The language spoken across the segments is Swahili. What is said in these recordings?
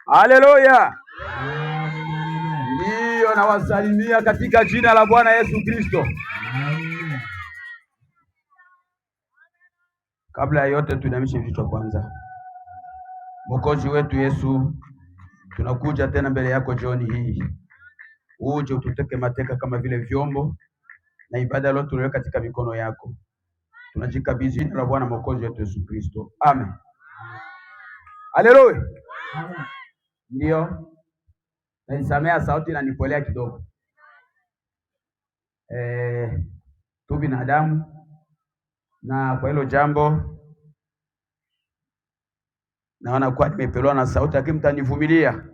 Haleluya! Ndiyo, nawasalimia katika jina la Bwana Yesu Kristo. Kabla ya yote tuinamishe vichwa kwanza. Mwokozi wetu Yesu, tunakuja tena mbele yako jioni hii. Uje ututeke mateka kama vile vyombo, na ibada leo tuliweka katika mikono yako. Tunajikabidhi jina la Bwana Mwokozi wetu Yesu Kristo. Amen. Haleluya. Ndio. Naisamea sauti na nipolea kidogo. Tu binadamu, na kwa hilo jambo naona kwa nimepelewa na sauti, lakini mtanivumilia.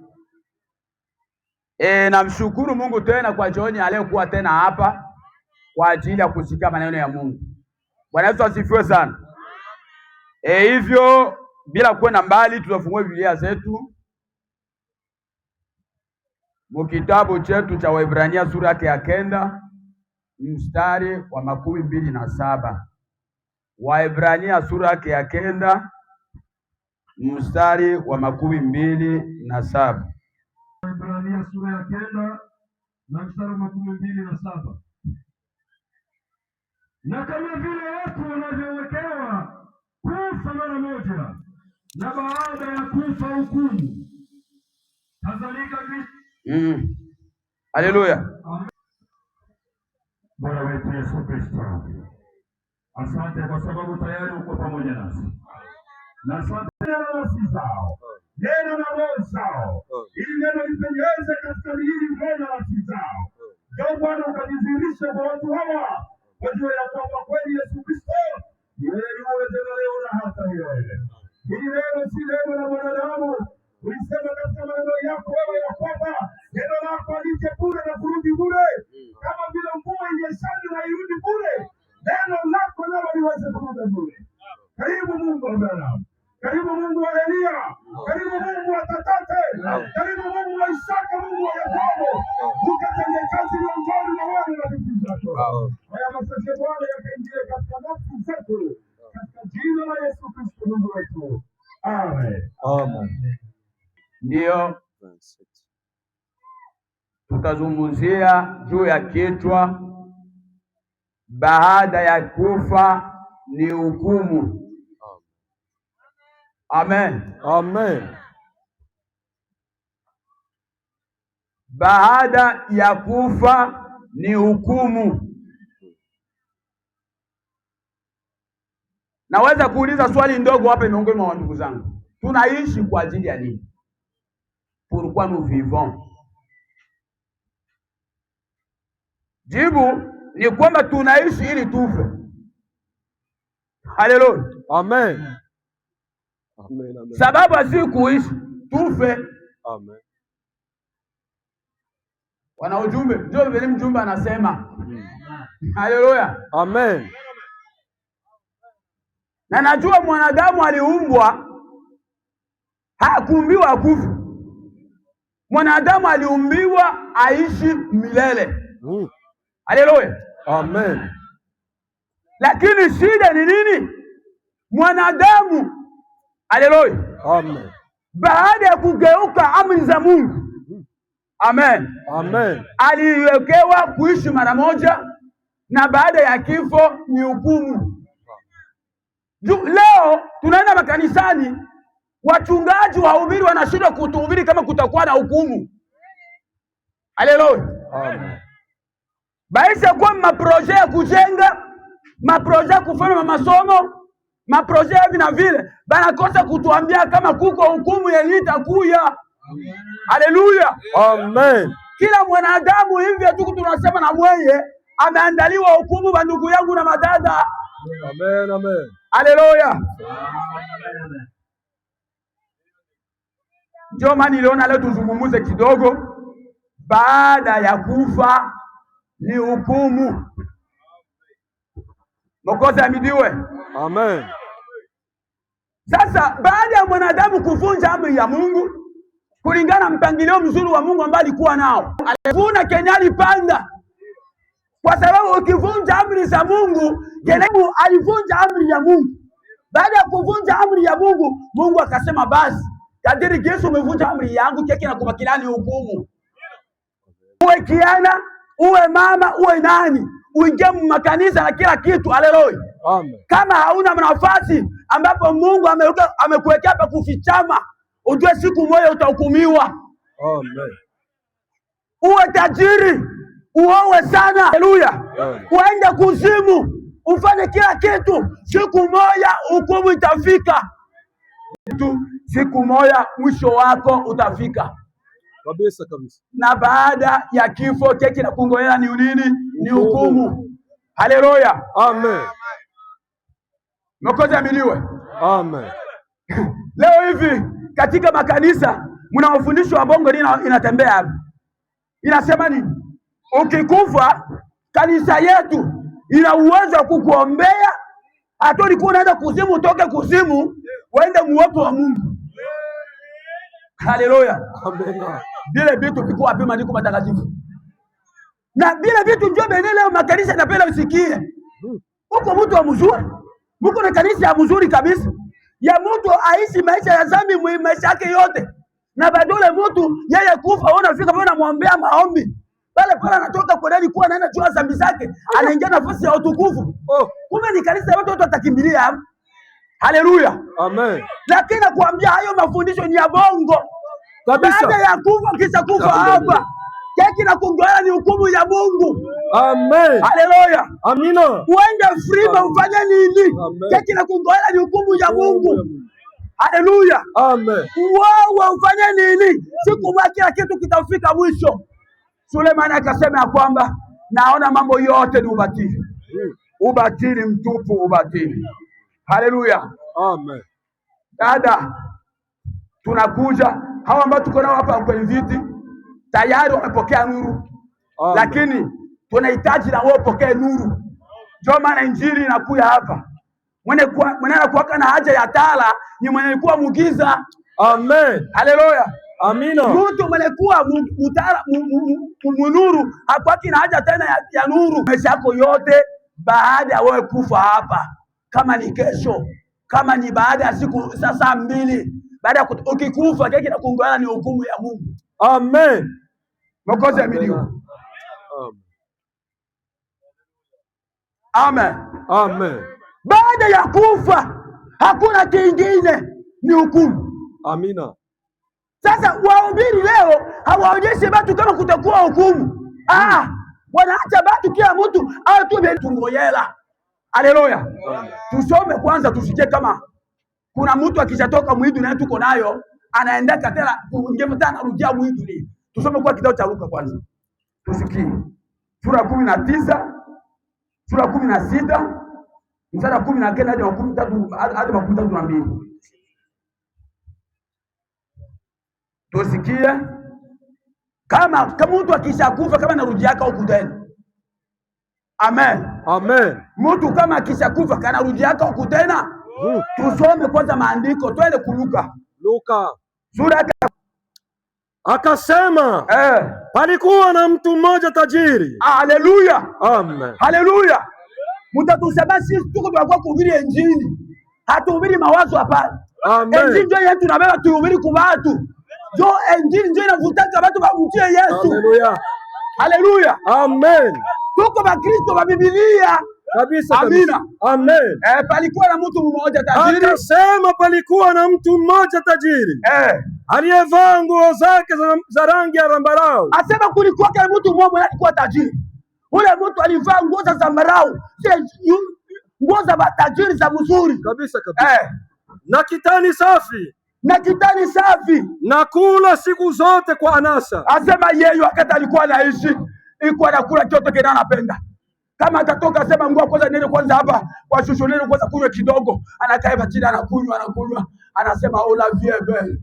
Namshukuru Mungu tena kwa jioni aliyekuwa tena hapa kwa ajili ya kusikia maneno ya Mungu. Bwana Yesu asifiwe sana. Hivyo bila kwenda mbali, tutafungua Biblia zetu mukitabu chetu cha Waebrania sura yake ya 9 mstari wa 27. Waebrania sura yake ya 9 mstari wa 27. Waebrania sura ya 9 na mstari wa 27. Na kama vile watu wanavyowekewa kufa mara moja, na baada ya kufa hukumu, kadhalika Kristo. Haleluya. Bwana wetu Yesu Kristo, asante kwa sababu tayari uko pamoja nasi, na asante na nafsi zao, neno na roho zao, ili neno lipenyeze katika miili na nafsi zao. Ndio Bwana ukajidhihirisha kwa watu hawa, wajue ya kwamba kweli Yesu Kristo ni wewe leo na hata milele. Hili neno si neno la mwanadamu. Ulisema katika maneno yako wewe ya kwamba neno lako halije bure na kurudi bure, kama vile mvua inyeshavyo na irudi bure, neno lako nalo liweze kurudi bure. Karibu Mungu wa Abrahamu, karibu Mungu wa Elia, karibu Mungu wa Tatate, karibu Mungu wa Isaka, Mungu wa Yakobo, ukatende kazi miongoni mwa wana na binti zako. Haya maseke Bwana yakaingie katika nafsi zetu, katika jina la Yesu Kristo Mungu wetu. Amen. Amen. Ndio tutazungumzia juu ya kichwa, baada ya kufa ni hukumu. Amen. Amen. Baada ya kufa ni hukumu. Naweza kuuliza swali ndogo hapa miongoni mwa ndugu zangu. Tunaishi kwa ajili ya nini? Pourquoi nous vivons? Jibu ni kwamba tunaishi ili tufe. Haleluya. Amen. Amen, amen. Sababu si kuishi tufe. Amen. Wana ujumbe, ndio vile mjumbe anasema. Haleluya. Amen. Na najua mwanadamu aliumbwa hakuumbiwa kufa. Mwanadamu aliumbiwa aishi milele. Haleluya. Amen. Lakini shida ni nini? Mwanadamu, haleluya, amen, baada ya kugeuka amri za Mungu, amen, amen, aliwekewa kuishi mara moja, na baada ya kifo ni hukumu. Leo tunaenda makanisani, wachungaji wahubiri wanashindwa kutuhubiri kama kutakuwa na hukumu. Haleluya. amen. Baisha kwa maproje ya kujenga, maproje ya kufanya masomo, maproje hivi na vile, banakosa kutuambia kama kuko hukumu yenye itakuya. Haleluya. Amen. Kila mwanadamu hivi tu tunasema na mwenye ameandaliwa hukumu, bandugu yangu na madada. Amen, amen. Haleluya. Ndio maana niliona leo tuzungumuze kidogo, baada ya kufa ni hukumu. Mwokozi amidiwe. Amen. Sasa baada ya mwanadamu kuvunja amri ya Mungu kulingana mpangilio mzuri wa Mungu ambaye alikuwa nao, alivuna kenyali panda kwa sababu ukivunja amri za Mungu, Yesu alivunja amri ya Mungu. Baada ya kuvunja amri ya Mungu, Mungu akasema basi, kadiri Yesu umevunja amri yangu, keki na kubakilani hukumu. Uwe kiana, uwe mama, uwe nani, uingie makanisa na kila kitu. Haleluya. Amen. Kama hauna nafasi ambapo Mungu amekuwekea hapa kufichama, ujue siku moja utahukumiwa. Amen. Uwe tajiri, uowe sana, haleluya, uende kuzimu, ufanye kila kitu, siku moja hukumu itafika. Siku moja mwisho wako utafika. Kabisa kabisa. Na baada ya kifo keki na kungojea ni nini? Ni hukumu. Haleluya. Amen. Mwokozi amiliwe. Amen. Leo hivi katika makanisa mna mafundisho ya bongo inatembea hapa. Inasema nini? Ukikufa, kanisa yetu ina uwezo wa kukuombea, hata ulikuwa unaenda kuzimu, utoke kuzimu uende muwepo wa Mungu. Haleluya. Amen. Vile vitu viko wapi maandiko matakatifu? Na vile vitu njoo benele leo makanisa yanapenda usikie. Uko mtu wa mzuri, uko na kanisa ya mzuri kabisa, ya mtu aishi maisha ya dhambi maisha yake yote, na badole mtu yeye kufa, unafika pale unamwombea maombi pale anatoka kwa ndani kuwa anaenda jua dhambi zake, anaingia nafasi ya utukufu. Kumbe ni kanisa ya watu watakimbilia hapo. Haleluya. Amen. Lakini nakwambia hayo mafundisho ni ya bongo. Kabisa. Baada ya kufa, kisha kufa hapa, keki na kungojea ni hukumu ya Mungu. Amen. Haleluya. Amina. Uende free, ufanye nini? Keki na kungojea ni hukumu ya Mungu. Haleluya. Amen. Wewe ufanye nini? Siku moja kila kitu kitafika mwisho. Sulemani akasema ya kwamba naona mambo yote ni ubatili. Ubatili mtupu, ubatili. Haleluya. Amen. Dada, tunakuja hawa ambao tuko nao hapa kwenye viti tayari wamepokea nuru. Amen. Lakini tunahitaji na wao pokee nuru. Ndio maana injili inakuja hapa. Mwenye anakuwa na haja ya tala ni mwenye kuwa mugiza. Amen. Haleluya. Amina. Mtu mwenye kuwa mutala munuru hakwaki na haja tena ya nuru. Maisha yako yote baada ya wewe kufa hapa, kama ni kesho, kama ni baada ya siku saa 2, baada ya ukikufa, keki na kungojea ni hukumu ya Mungu. Amen. Mwokozi amiliwe. Amen. Amen. Baada ya kufa hakuna kingine, ni hukumu. Amina. Sasa wahubiri leo hawaonyeshi watu kama kutakuwa hukumu. Wanaacha watu kila mtu au tu tungojela. Haleluya. Tusome kwanza tusikie kama kuna mtu akishatoka mwidu na tuko nayo anaenda katela kuingia tena anarudia mwidu ni. Tusome kwa kitabu cha Luka kwanza. Tusikie. Sura 19, sura 16, mstari 19 hadi 13 hadi 32. Tusikie kama mtu akishakufa kama anarudiaka huko tena. Amen. Amen. Mtu kama akishakufa kana rudiaka huko tena. Tusome kwanza maandiko, twende kuluka. Luka. Sura akasema palikuwa na mtu mmoja tajiri. Haleluya. Amen. Haleluya. Mtatusema sisi tuko tunakuwa kuhubiri injili. Hatuhubiri mawazo hapana. Amen. Injili ndio yetu tunabeba tuhubiri kwa watu. Jo injili ndio inavutaka watu wakutie Yesu. Haleluya. Haleluya. Amen. Tuko ba Kristo wa Biblia. Kabisa. Amina. Amen. Palikuwa na mtu mmoja tajiri. Akasema palikuwa na mtu mmoja tajiri. Aliyevaa nguo zake za rangi ya zambarau. Asema kulikuwa na mtu mmoja alikuwa tajiri. Ule mtu alivaa nguo za zambarau. Nguo za tajiri za mzuri. Kabisa kabisa. Na kitani safi. Na kitani safi. Na kula siku zote kwa anasa. Asema yeye wakati alikuwa anaishi, ilikuwa anakula chote kile anapenda. Kama atatoka asema ngoa kwanza nene kwanza hapa kwa shushu nene kwanza kunywa kidogo, anakaa hapa chini anakunywa, anasema oh la vie belle.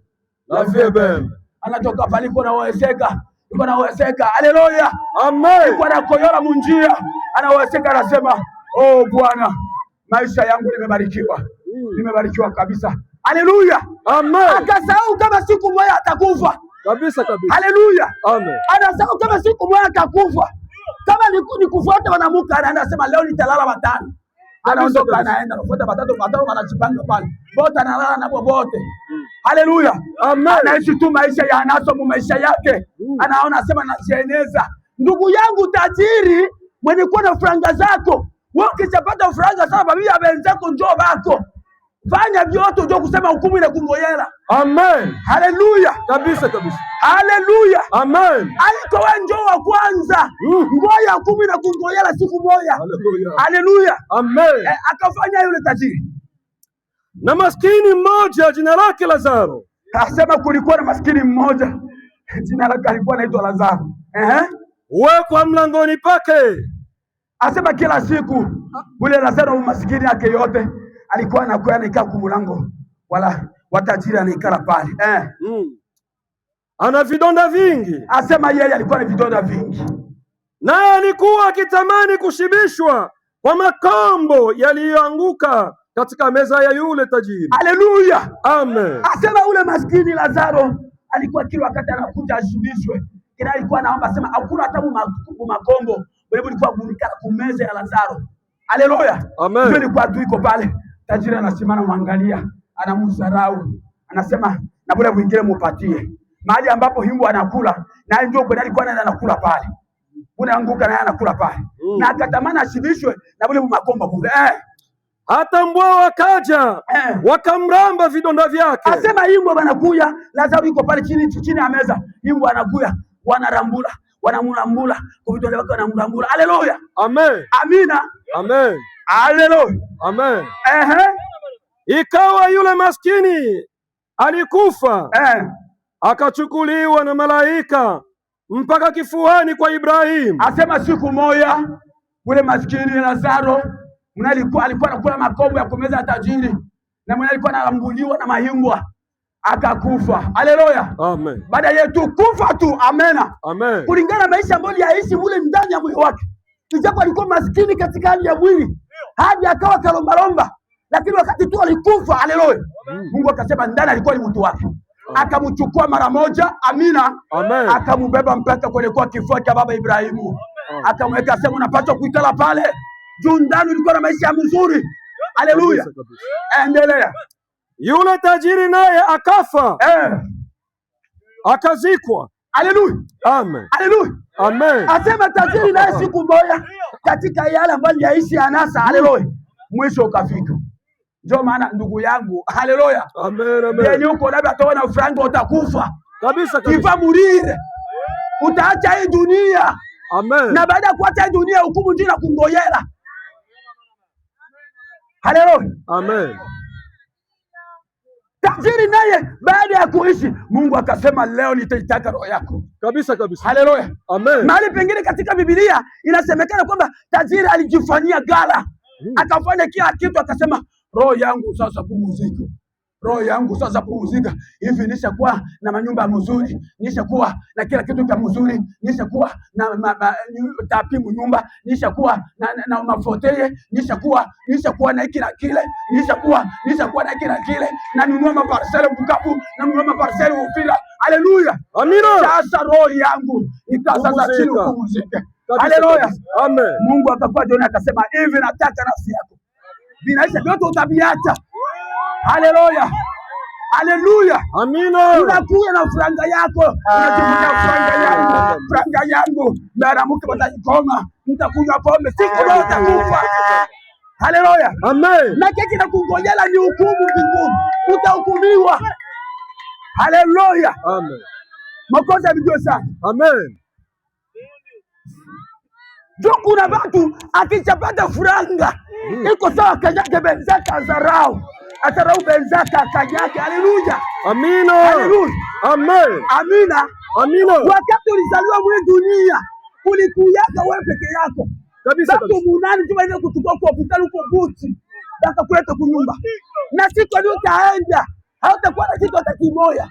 La vie belle. Anatoka pale iko na weseka. Haleluya. Amen. Iko na koyola munjia, anaweseka anasema oh Bwana, maisha yangu nimebarikiwa. Nimebarikiwa kabisa. Haleluya. Amen. Akasahau kama siku moja atakufa. Kabisa kabisa. Haleluya. Amen. Anasahau kama siku moja atakufa. Kama ni kufuata wanamuka anaenda sema leo nitalala watano. Anaondoka anaenda kufuata watatu wanajipanga pale. Wote analala na bote. Haleluya. Amen. Anaishi tu maisha ya anaso mu maisha yake. Anaona sema najieneza. Ndugu yangu tajiri mwenye kuwa na franga zako. Wewe ukishapata franga sana babi ya wenzako njoo bako. Fanya vyote ndio kusema hukumu ile kungoyela. Amen. Haleluya. Kabisa kabisa. Haleluya. Amen. Aliko wewe njoo wa kwanza. Ngoja hukumu ile kungoyela siku moja. Haleluya. Haleluya. Amen. Akafanya yule tajiri. Na maskini mmoja jina lake Lazaro. Asema kulikuwa na maskini mmoja jina lake alikuwa anaitwa Lazaro. Wekwa mlangoni pake. Asema kila siku ule Lazaro maskini yake yote alikuwa anakuwa anakaa kwa mlango wala watajiri anaikala pale. Ana vidonda vingi. Asema yeye alikuwa na vidonda vingi. Naye alikuwa akitamani kushibishwa kwa makombo yaliyoanguka katika meza ya yule tajiri. Haleluya. Amen. Asema ule maskini Lazaro alikuwa kila wakati anakuja ashibishwe. Kila alikuwa anaomba asema hakuna hata makombo bali ilikuwa kunikana kumeza ya Lazaro. Haleluya. Amen. Ndio ilikuwa tu iko pale. Tajiri anasimama mwangalia, anamdharau. Anasema na bora mwingine mupatie. Mahali ambapo himbo anakula na ndio kwa alikuwa anakula pale. Unaanguka na anakula pale. Na akatamani ashibishwe na bora makombo kumbe. Hata mbwa wakaja wakamramba vidonda vyake. Asema himbo wanakuja, Lazaro yuko pale chini ya meza. Himbo anakuja, wanarambula, wanamulambula, kwa vidonda vyake wanamulambula. Haleluya. Amen. Amina. Amen. Haleluya. Amen. Ikawa yule maskini alikufa. Akachukuliwa na malaika mpaka kifuani kwa Ibrahim. Asema siku moja yule maskini Lazaro alikuwa anakula makombo ya kumeza tajiri na mwana alikuwa analambuliwa na mahimbwa akakufa. Haleluya. Amen. Baada ya kufa tu, amena. Amen. Kulingana na maisha ambayo yaishi mule ndani ya mwili wake. Ijapo alikuwa maskini katika hali ya mwili, hadi akawa kalombalomba, lakini wakati tu alikufa, haleluya. Mungu akasema ndani alikuwa ni mtu wake. Akamchukua mara moja, amina. Amen. Akamubeba mpaka kwenye kwa kifua cha baba Ibrahimu. Akamweka sema unapaswa kuikala pale. Juu ndani ulikuwa na maisha mzuri. Haleluya. Endelea. Yule tajiri naye akafa. Akazikwa. Haleluya. Amen. Haleluya. Amen. Asema tajiri naye siku moja katika yale ambayo yaishi anasa, haleluya, mwisho ukafika. Ndio maana ndugu yangu, haleluya. Amen, amen. Yenye uko labda utaona franga utakufa. Kabisa kabisa. Kifa murire. Utaacha hii dunia. Amen. Na baada ya kuacha hii dunia hukumu ndio inakungoyera. Haleluya. Amen. Tajiri naye baada ya kuishi Mungu akasema leo nitaitaka roho yako. Kabisa kabisa. Haleluya. Amen. Mahali pengine katika Biblia inasemekana kwamba tajiri alijifanyia gala. Akafanya kila kitu akasema roho yangu sasa pumzika. Roho yangu sasa pumzika. Hivi nishakuwa na manyumba mzuri, nishakuwa na kila kitu cha mzuri, nishakuwa na tapimu nyumba, nishakuwa na mafoteye, nishakuwa na kila kile, nishakuwa na kila kile, na nunua maparcela Bukavu, na nunua maparcela Uvira. Haleluya. Amina. Sasa roho yangu ikasasa chini kupumzika. Haleluya. Amen. Mungu akakuwa jioni akasema hivi nataka nafsi yako. Vinaisha vyote utaviacha. Haleluya. Haleluya. Amina. Unakuja na franga yako. Unakuja franga yangu. Mara mke watakoma. Mtakunywa pombe siku zote kufa. Haleluya. Amen. Na keki na kungojela ni hukumu mbinguni. Utahukumiwa. Haleluya. Amen. Makosa video sana. Amen. Jo kuna watu akichapata franga iko sawa kanyake benzaka zarau. Atarau benzaka kanyake. Haleluya. Amina. Haleluya. Amen. Amina. Amina. Wakati ulizaliwa mwe dunia ulikuyaga wewe peke yako. Kabisa kabisa. Watu munani tu waende kuchukua kwa hospitali uko buti. Daka kuleta kunyumba. Na siku ndio utaenda. Hautakuwa na kitu hata kimoja.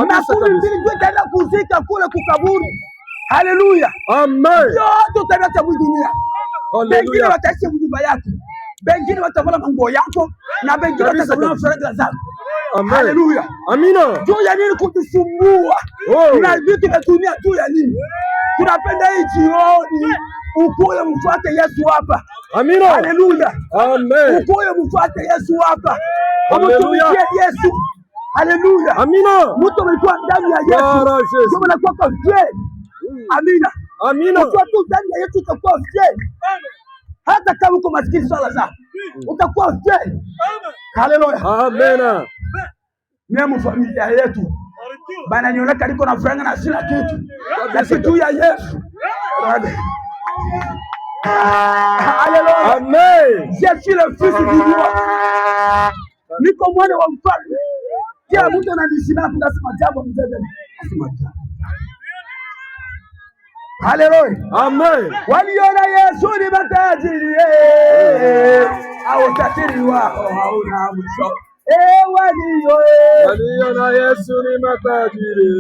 Na kumi mbili ndio utaenda kuzika kule kukaburi. Haleluya. Amen. Yote utaenda mwe dunia. Wengine wataishi nyumba yako. Wengine watavala manguo yako na wengine watavala faranga zako. Haleluya. Amina. Juu ya nini kutusumbua? Na vitu vya dunia juu ya nini? Tunapenda hii jioni Ukuye mfuate Yesu hapa. Amina. Haleluya. Amen. Ukuye mfuate Yesu hapa. Haleluya. Yesu. Haleluya. Amina. Mtu amekuwa ndani ya Yesu. Ndio anakuwa fiel. Amina. Amina. Ukiwa tu ndani ya Yesu utakuwa fiel. Hata kama uko maskini swala zako, utakuwa fiel. Haleluya. Amina. Mimi familia yetu bana niona niko na franga na sina kitu. Lakini tu ya Yesu. Haleluya. Amen. Je suis le fils du roi. Niko mwana wa mfalme. Kila mtu ananisimama kunasema jambo mzee. Haleluya. Amen. Waliona Yesu ni matajiri. Au tajiri wao hauna mwisho. Waliona Yesu ni matajiri.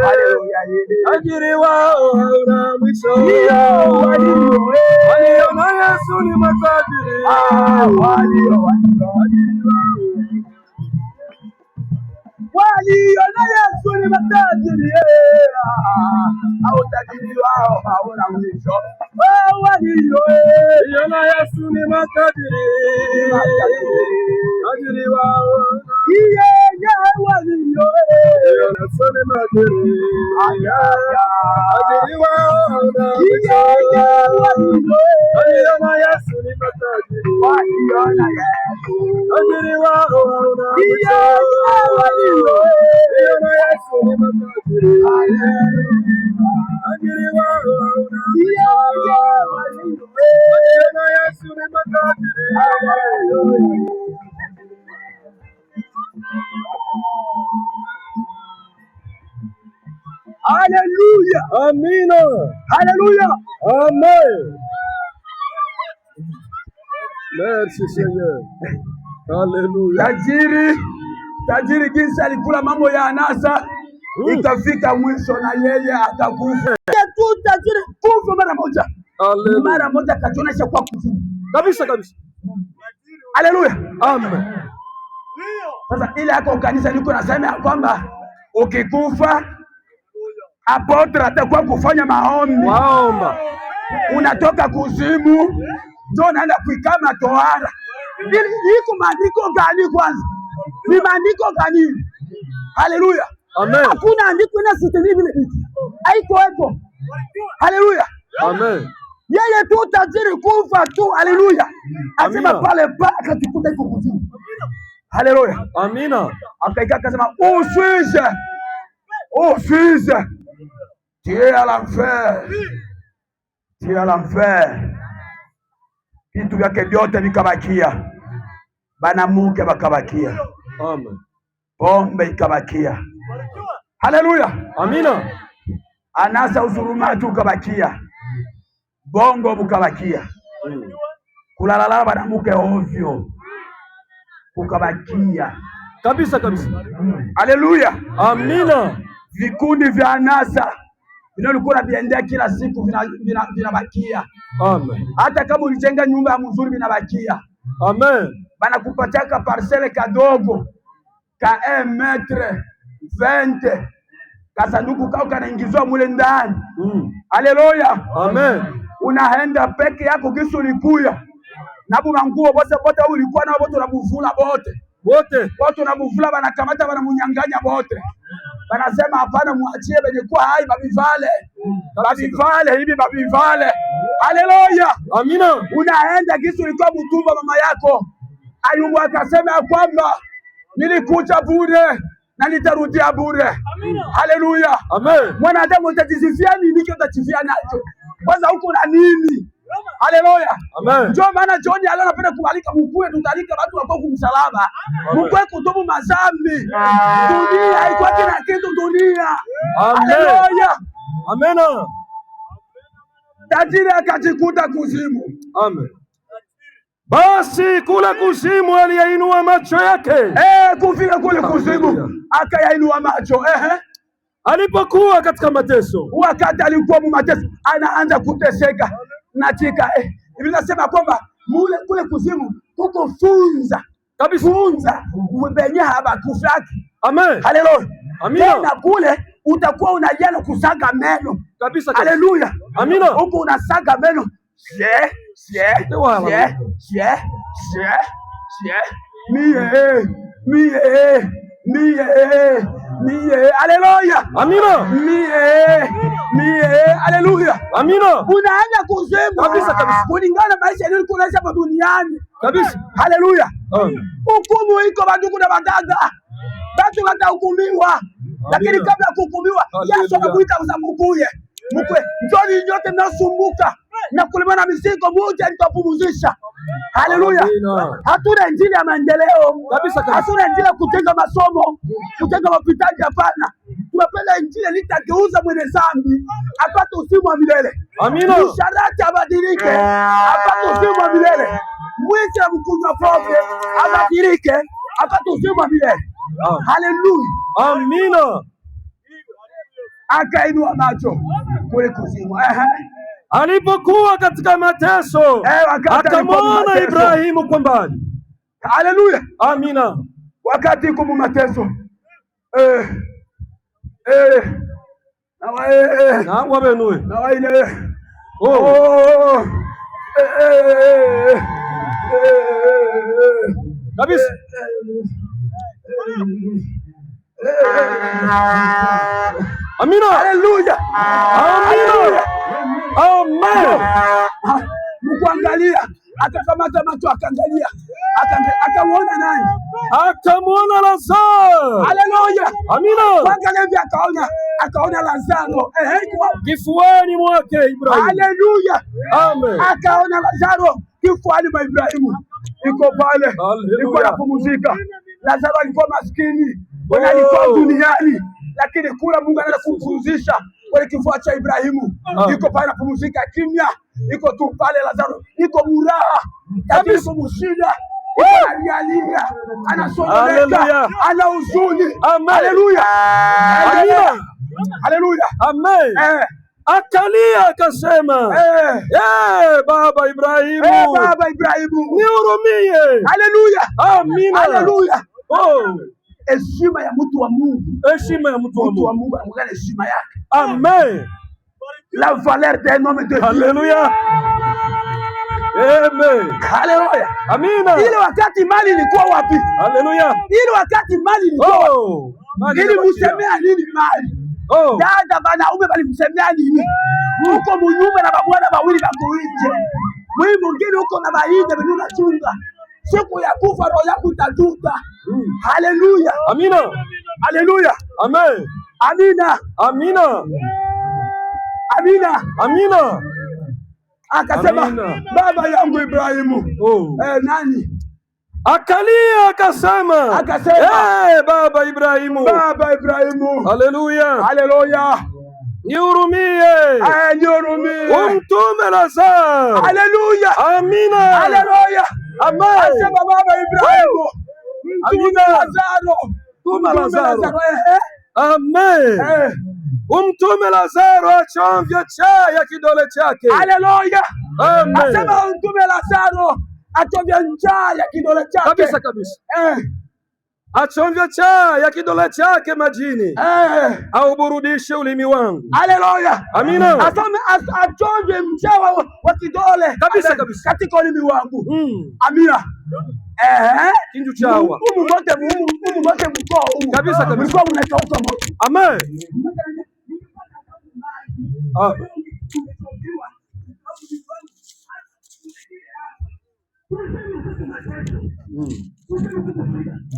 Haleluya. Tajiri wao hauna mwisho. Waliona Yesu ni matajiri. Waliona Yesu ni matajiri. Au tajiri wao hauna mwisho. Waliona Yesu ni matajiri. Tajiri wao Haleluya. Amina. Haleluya. Amen. Merci Seigneur. Haleluya. Tajiri jinsi alikula mambo ya anasa, ikafika mwisho na yeye atakufa. Tu tajiri kufa mara moja. Haleluya. Mara moja kachonesha kwa kufa. Kabisa kabisa. Haleluya. Amen. Sasa ile yako kanisa liko nasema ya kwamba ukikufa apotre atakuwa kufanya maombi. Waomba. Unatoka kuzimu, ndio naenda kuikama tohara. Iko maandiko gani kwanza? Ni maandiko gani? Haleluya. Amen. Hakuna andiko inasitini vile vitu. Haiko. Haleluya. Amen. Yeye tu tajiri kufa tu. Haleluya. Asema pale akatukuta iko kuzimu. Haleluya. Amina. Akaika akasema oh fils, tu es à l'enfer. Tu es à l'enfer. Vitu vyake vyote vikabakia. Banamuke bakabakia. Amen. Pombe ikabakia. Haleluya. Amina. Anasa uzurumatu ukabakia. Bongo bukabakia. Kulalala banamuke ovyo kukabakia. Kabisa kabisa. Haleluya. Amina. Vikundi vya anasa vinalikuwa viendea kila siku vinabakia. Amen. Hata kama ulijenga nyumba ya mzuri vinabakia. Amen. Banakupataka parcelle kadogo ka 1 metre 20 kasanduku kao kanaingizwa mule ndani. Haleluya. Amen. Unaenda peke yako kisha ulikuya nabu manguo bote ulikuwa nao bote unabuvula bote unabuvula, banakamata banamunyanganya bote, banasema hapana, muachie benye kuwa hai babivale hivi babivale. Haleluya. Amina. Unaenda kisu ulikuwa mtumba mama yako. Ayubu akasema ya kwamba nilikuja bure na nitarudia bure. Haleluya. Amen. Mwanadamu utajisifia nini? Utajisifia nacho kwanza, huko na nini? Haleluya. Amen. Ndio maana John anapenda kualika mkuu, tutalika watu wako kumsalaba. Mkuu kutobu mazambi. Dunia haiko kila kitu dunia. Haleluya. Amena. Tajiri akajikuta kuzimu. Amen. Basi kule kuzimu aliyainua macho yake. Kufika kule kuzimu akayainua macho. Alipokuwa katika mateso. Wakati alikuwa mu mateso, anaanza kuteseka. Nachika hivi nasema kwamba mule kule kuzimu kuko funza kabisa, funza ubenye haba kufaki. Amen. Haleluya. Amina. Na kule utakuwa unajana kusaga meno kabisa. Haleluya, amina. Huko unasaga meno mie haleluya, amina, haleluya, amina. Unaenda kuzimu kabisa kabisa, kulingana maisha yenu kunaisha hapa duniani kabisa. Haleluya, hukumu iko bandugu na badada, batu watahukumiwa, lakini kabla ya kuhukumiwa Yesu anakuita mkuye njoni nyote mnasumbuka na kulemewa na mizigo, muje nitawapumzisha. Haleluya, hatuna injili ya maendeleo kabisa kabisa, hatuna injili ya kutenga masomo, kutenga mapitaji, hapana. Tunapenda injili litageuza mwenye dhambi apate uzima wa milele. Amina. Msharati abadilike apate uzima wa milele. Mwizi na mkunywa pombe abadilike apate uzima wa milele. Haleluya, amina. Akainua macho kule kuzimu. Alipokuwa katika mateso, akamwona Ibrahimu kwa mbali. Haleluya, amina. Wakati yuko mu mateso, kabisa. Amina. Haleluya. Amina. Amen. Mkuangalia, akakamata macho, akaangalia, akamuona nani? Akamuona Lazaro. Haleluya. Amina. Kuangalia akaona Lazaro kifuani mwake Ibrahimu. Haleluya. Amen. Akaona Lazaro kifuani mwa Ibrahimu, iko pale, iko anapumzika. Lazaro alikuwa maskini, alikuwa duniani, lakini kula Mungu anaenda kumpumzisha kwenye kifua cha Ibrahimu. Iko pale anapumzika kimya, iko tu pale. Lazaro iko muraha kabisa, iko mshida, iko analia, anasononeka, ana huzuni. Haleluya, amina, haleluya, amen. Akalia akasema, baba Ibrahimu, baba Ibrahimu, nihurumie. Haleluya, amina, haleluya. Heshima ya mtu wa Mungu, heshima ya mtu wa Mungu, anaangalia heshima yake. Amen. La valeur d'un homme de Dieu. Haleluya, amen, haleluya, amina. Ile wakati mali ilikuwa wapi? Haleluya. Ile wakati mali ilikuwa ili musemea nini mali? Dada wanaume walimsemea nini? Huko munyumba na babwana bawili bako nje, mimi mwingine huko na bainde benuna chunga. Siku ya kufa roho yako itajuta. Haleluya, amina, haleluya, amen, amina, amina, amina, amina. Akasema, baba yangu Ibrahimu. Nani? Akalia akasema, baba Ibrahimu, baba Ibrahimu. Haleluya, haleluya, nihurumie, nihurumie, umtume Lazaro. Haleluya, amina, haleluya, amen. Asema baba Ibrahimu, umtume Lazaro, umtume Lazaro, amen. Umtume Lazaro achovye chai ya kidole chake. Haleluya, amen. Asema umtume Lazaro achovye chai ya kidole chake kabisa kabisa. Achovye chai ya kidole chake majini, au burudishe ulimi wangu. Haleluya, amina. Asema achovye mchawa wa kidole kabisa kabisa katika ulimi wangu. Amina. Kinju chawa umu mote mko kabisa kabisa, mko mnatoka moto. Amen.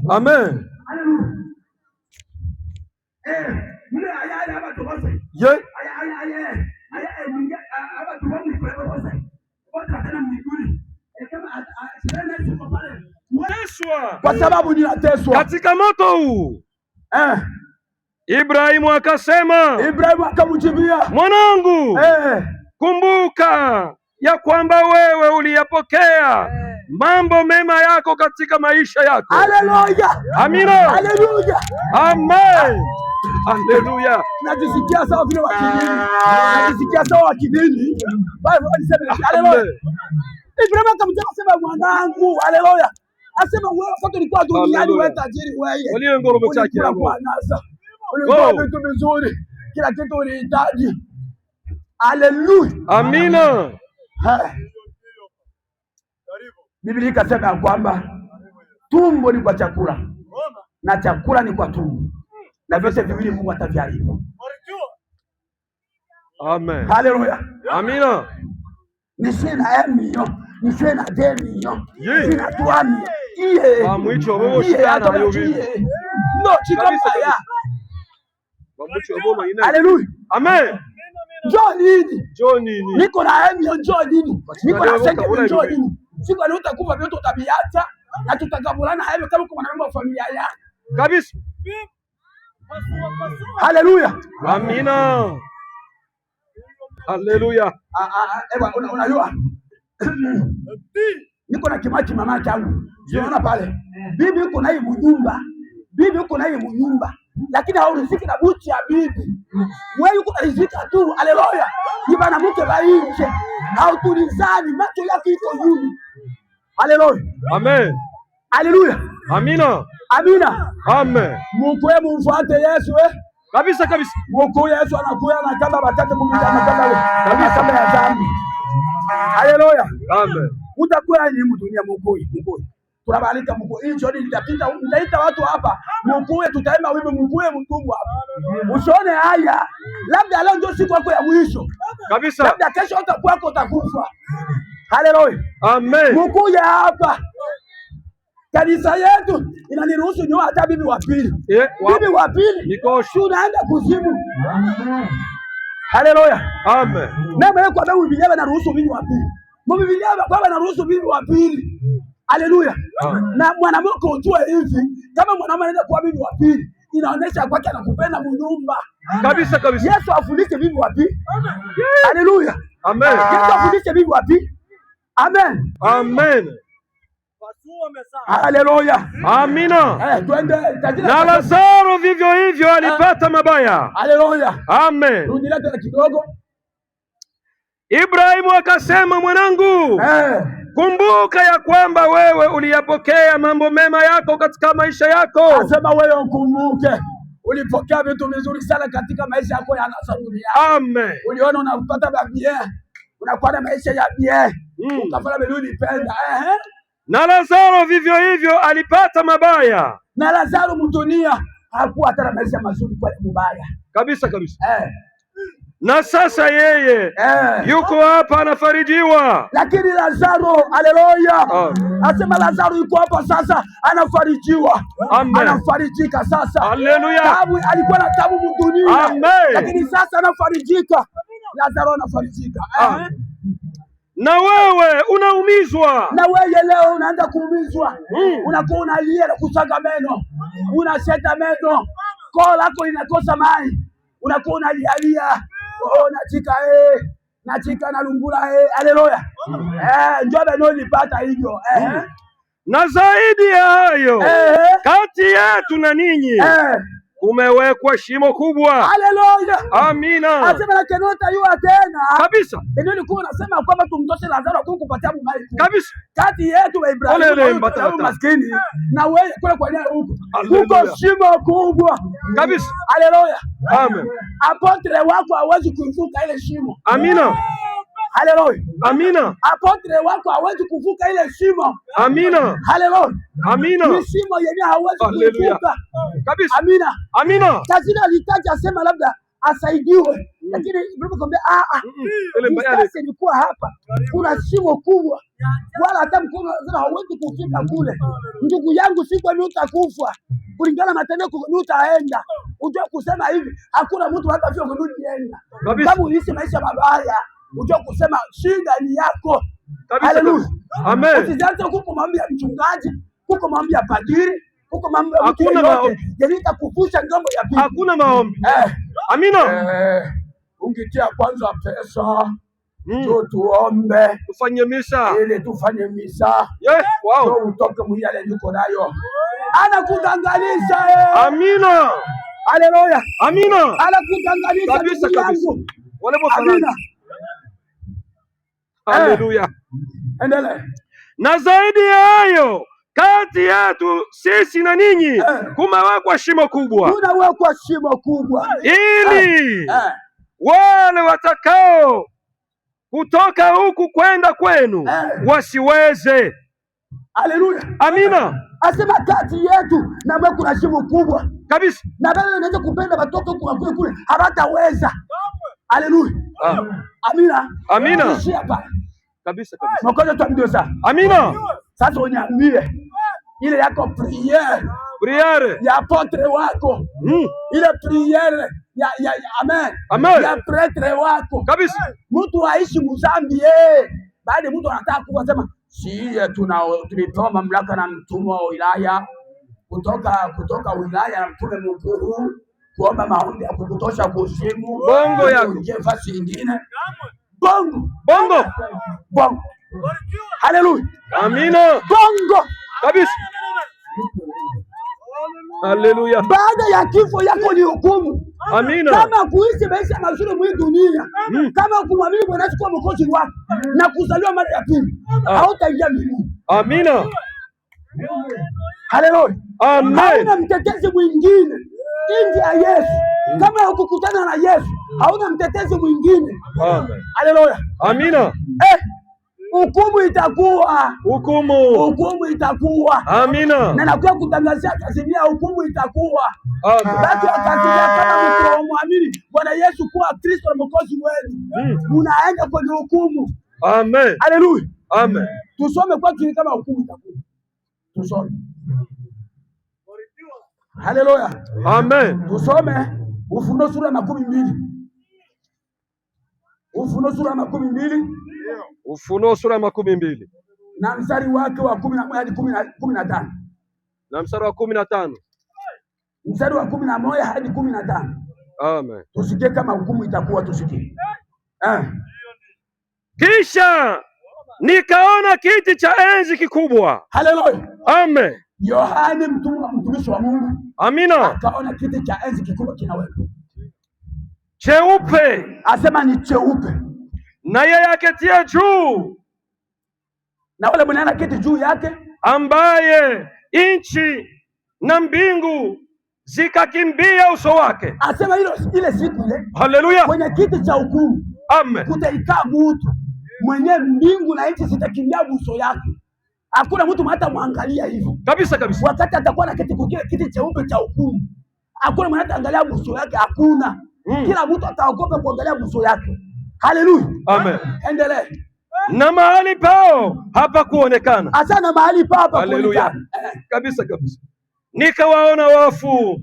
Amen. Kwa sababu ninateswa katika moto huu. Ibrahimu akasema, Ibrahimu akamjibia, mwanangu, kumbuka ya kwamba wewe uliyapokea mambo mema yako katika maisha yako. Haleluya, amina, haleluya, amen, haleluya. Najisikia sawa vile wakidini, najisikia sawa wakidini. Baba alisema haleluya. Ibrahimu akamjibia sema, mwanangu, haleluya. Asema wewe wakati ulikuwa duniani wewe tajiri wewe. Walio ngorobe chake hapo. ulikuwa vitu vizuri, kila kitu ulihitaji. Haleluya, amina. Biblia ikasema ya kwamba tumbo ni kwa chakula na chakula ni kwa tumbo, na vyote viwili Mungu ataviharibu. Amen. Haleluya, amina. Nisiwe na 1 million, nisiwe na 2 million, nisiwe na 3 million. Iye amwicho bobo shikana yo bibi no chikabaya. Haleluya, amen. Njoo nini? Niko na 1 million, njoo nini? Niko na 5 million, njoo nini? Siku leo utakufa vyote utabiacha na tutakabulana hayo kama kwa mwanamke wa familia yako. Kabisa. Haleluya. Amina. Haleluya. Unajua? Niko na kimachi mama yangu. Unaona pale? Bibi yuko na hii mnyumba. Bibi yuko na hii mnyumba. Lakini hauriziki na buchi ya bibi. Wewe yuko na riziki tu. Haleluya. Ni bana mke bainje. Hautulizani, macho yake iko juu. Haleluya. Amen. Haleluya. Amina. Amina. Amen. Mkwe mfuate Yesu kabisa kabisa. Mkwe Yesu anakuya na kamba batatu kumjana na kamba ya dhambi. Haleluya. Amen. Utakuwa ni dunia mkwe. Tunabalika mkwe. Hicho ni nitapita, nitaita watu hapa. Mkwe tutaimba wimbo mkwe mtumwa hapa. Usione haya. Labda leo ndio siku yako ya mwisho. Kabisa. Labda kesho utakufa. Haleluya. Amen. Mkuja hapa. Kanisa yetu inaniruhusu nyoa hata bibi wa pili. Bibi wa pili unaenda kuzimu. Haleluya. Amen. Neno lako kwa Biblia inaruhusu bibi wa pili. Biblia kwa inaruhusu bibi wa pili. Haleluya. Na mwanamke ujue hivi, kama mwanamke anaenda kwa bibi wa pili, inaonyesha kwake anakupenda mnyumba. Kabisa kabisa. Yesu afundishe bibi wa pili. Haleluya. Amen. Yesu afundishe bibi wa pili. Amen. Amen. Haleluya. Amina. Na Lazaro vivyo hivyo alipata mabaya. Haleluya. Amen. Rudia tena kidogo. Ibrahimu akasema, mwanangu, kumbuka ya kwamba wewe uliyapokea mambo mema yako katika maisha yako. Asema wewe ukumbuke. Ulipokea vitu vizuri sana katika maisha yako ya nasa dunia. Amen. Uliona unapata babie. Unakuwa na maisha ya bie. Ukafanya vizuri penda. Na Lazaro vivyo hivyo alipata mabaya. Na Lazaro mdunia hakuwa hata maisha mazuri kwa mbaya. Kabisa kabisa. Na sasa yeye yuko hapa anafarijiwa. Lakini Lazaro, haleluya. Asema Lazaro yuko hapa sasa anafarijiwa. Anafarijika sasa. Haleluya. Tabu alikuwa na tabu mdunia. Amen. Lakini sasa anafarijika. Lazaro anafarijika. Na wewe unaumizwa. Na wewe leo unaanza kuumizwa. Unakuwa unalia na kusaga meno. Unasheta meno. Koo lako linakosa maji. Unakuwa unalia. Nachika na lungula. Haleluya. Njoo beno nipata hivyo. Na zaidi ya hayo, kati yetu na ninyi kumewekwa shimo kubwa. Haleluya. Amina. Asema na kenota yua tena. Kabisa. Ndio nilikuwa nasema kwamba tumtoshe Lazaro kwa kupatia mumai. Kabisa. Kati yetu wa Ibrahimu na maskini na wewe kule kwa nini huko shimo kubwa. Kabisa. Haleluya. Amen. Apotre wako hawezi kuvuka ile shimo. Amina. Haleluya. Amina. Apotre wako hawezi kuvuka ile shimo. Amina. Haleluya. Amina. Ni shimo yenyewe hawezi kuvuka. Kabisa. Amina. Amina. Kazini alitaja asema labda asaidiwe. Lakini Ibrahimu akamwambia sasa nilikuwa hapa. Kuna shimo kubwa. Wala hata mkono hauwezi kufika kule. Ndugu yangu siku mimi utakufa. Kulingana matendo kwa utaenda. Unajua kusema hivi, hakuna mtu hata sio kurudi enda. Kama uishi maisha mabaya, unajua kusema shida ni yako. Haleluya. Amen. Usianze kumwambia mchungaji, kumwambia padiri, kumwambia hakuna maombi. Yaani itakuvusha ngambo ya pili. Hakuna maombi. Amina. Ungetia kwanza pesa. Tuombe. Tufanye misa. Ili tufanye misa. Wow. Utoke mwiyale yuko nayo. Anakudangalisha. Amina. Haleluya. Amina. Anakudangalisha kabisa kabisa. Amina. Haleluya. Endelea. Na zaidi ya hayo, kati yetu sisi na ninyi kumewekwa shimo kubwa, kunawekwa shimo kubwa, ili wale watakao kutoka huku kwenda kwenu wasiweze. Haleluya, amina. Asema kati yetu na mwe kuna shimo kubwa kabisa, na bado wanaweza kupenda watoto kwa kule hawataweza. Haleluya, amina, amina kabisa kabisa. Mkoja tuambie sasa, amina. Sasa uniambie ile yako priere ya apotre wako, ile priere ya amen ya pretre wako kabisa. Mtu aishi mzambi baada mtu anataka kusema siye tulipewa mamlaka na mtume wa wilaya kutoka wilaya na mtume mkuu kuomba maombi ya kukutosha kuzimu. Bongo yako nafasi nyingine, bongo. Haleluya, amina, bongo kabisa. Haleluya. Baada ya kifo yako ni hukumu. Amina. Kama kuishi maisha mazuri mwa dunia, kama kumwamini Bwana Yesu kuwa mwokozi wako na kuzaliwa mara ya pili, hautaingia mbinguni. Amina. Haleluya. Amen. Hauna mtetezi mwingine nje ya Yesu. Kama hukukutana na Yesu, hauna mtetezi mwingine. Amen. Haleluya. Amina. Hukumu itakuwa. Hukumu itakuwa. Amina. Na nakuwa kutangazia kasimia hukumu itakuwa. Amen. Watu wakasikia kama mtu muamini Bwana Yesu kuwa Kristo na Mwokozi wenu, unaenda kwenye hukumu. Amen. Haleluya. Amen. Tusome kwa kile kama hukumu itakuwa. Tusome. Haleluya. Amen. Tusome Ufunuo sura ya 12. Ufunuo sura ya 12. Ufunuo sura ya 12 na mstari wake wa 11 hadi 15. Na mstari wa 15. Mstari wa 11 hadi 15. Amen. Tusikie kama hukumu itakuwa, tusikie. Kisha nikaona kiti cha enzi kikubwa. Haleluya. Amen. Yohane mtumishi wa Mungu. Amina. Akaona kiti cha enzi kikubwa kinawekwa. Cheupe. Asema ni cheupe. Na yeye aketia juu, na wale mwenye anaketi juu yake, ambaye nchi na mbingu zikakimbia uso wake. Asema ile siku ile, haleluya, kwenye kiti cha hukumu, amen, kutaikaa mtu mwenye mbingu na nchi zitakimbia uso yake. Hakuna mtu hata muangalia hivyo kabisa kabisa. Wakati atakuwa na kiti cheupe cha hukumu, hakuna mtu ataangalia uso yake, hakuna. Kila mtu ataogopa kuangalia uso yake. Haleluya. Amen. Endelee. Na mahali pao hapa kuonekana. Asana mahali pao hapa kuonekana. Kabisa kabisa. Nikawaona wafu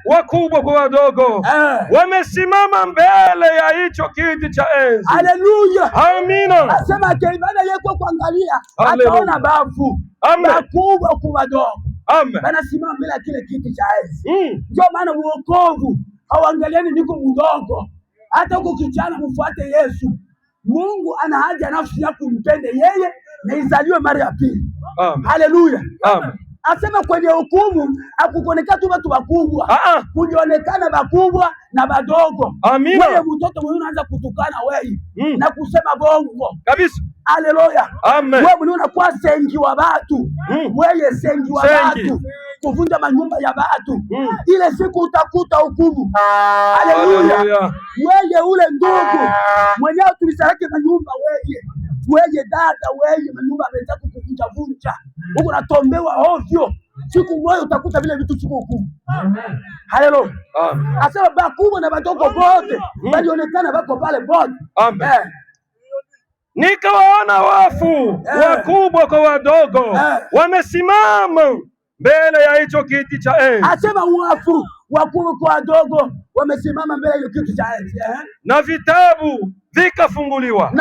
wakubwa kwa wadogo wamesimama mbele ya hicho kiti cha enzi. Haleluya. Amina. Asema kaibada yeko kuangalia, ataona bafu wakubwa kwa wadogo. Amen. Wanasimama mbele ya kile kiti cha enzi. Ndio maana uokovu hauangaliani niko mdogo. Hata huko kijana mfuate Yesu. Mungu ana haja nafsi yako impende yeye na izaliwe mara ya pili. Haleluya. Amen. Asema kwenye hukumu hakukonekana tu watu wakubwa. Kulionekana wakubwa na wadogo. Amina. Wewe mtoto mwenye unaanza kutukana wewe na kusema bongo. Kabisa. Haleluya. Amen. Wewe mwenye unakuwa sengi wa watu. Wewe sengi wa watu. Kuvunja manyumba ya watu. Ile siku utakuta hukumu. Haleluya. Wewe ule ndugu mwenyewe tulishariki na nyumba wewe dada wewe manyumba ameweza kukuvunja vunja. Huko natombewa ovyo. Siku moja utakuta vile vitu siku hukumu. Amen. Haleluya. Amen. Asema bakubwa na badogo wote walionekana wako pale wote. Amen. Nikawaona wafu wakubwa kwa wadogo wamesimama mbele ya hicho kiti cha enzi. Asema wafu wakubwa kwa wadogo wamesimama mbele ya hicho kiti cha enzi. Na vitabu vikafunguliwa.